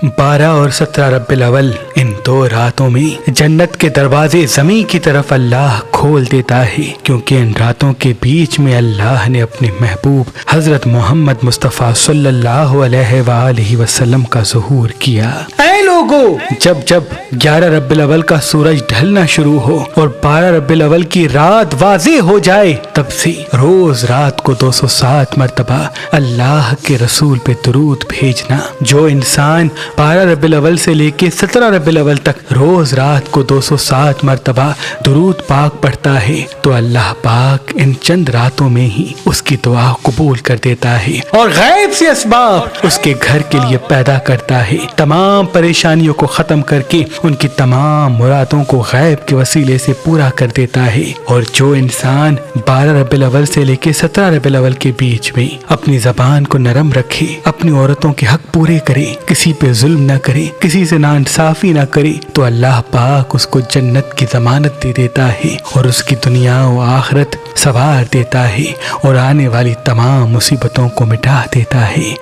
12 اور 17 ربیع الاول، ان 2 راتوں میں جنت کے دروازے زمین کی طرف اللہ کھول دیتا ہے، کیونکہ ان راتوں کے بیچ میں اللہ نے اپنے محبوب حضرت محمد مصطفیٰ صلی اللہ علیہ وآلہ وسلم کا ظہور کیا۔ اے لوگو، جب 11 ربیع الاول کا سورج ڈھلنا شروع ہو اور 12 ربیع الاول کی رات واضح ہو جائے، تب سے روز رات کو 207 مرتبہ اللہ کے رسول پہ درود بھیجنا۔ جو انسان 12 ربیع الاول سے لے کے 17 ربیع الاول تک روز رات کو 207 مرتبہ درود پاک پڑھتا ہے تو اللہ پاک ان چند راتوں میں ہی اس کی دعا قبول کر دیتا ہے اور غیب سے اسباب اس کے گھر کے لیے پیدا کرتا ہے، تمام پریشانیوں کو ختم کر کے ان کی تمام مرادوں کو غیب کے وسیلے سے پورا کر دیتا ہے۔ اور جو انسان 12 ربیع الاول سے لے کے 17 ربیع الاول کے بیچ میں اپنی زبان کو نرم رکھے، اپنی عورتوں کے حق پورے کرے، کسی پہ ظلم نہ کرے، کسی سے ناانصافی نہ کرے، تو اللہ پاک اس کو جنت کی ضمانت دے دیتا ہے اور اس کی دنیا و آخرت سنوار دیتا ہے اور آنے والی تمام مصیبتوں کو مٹا دیتا ہے۔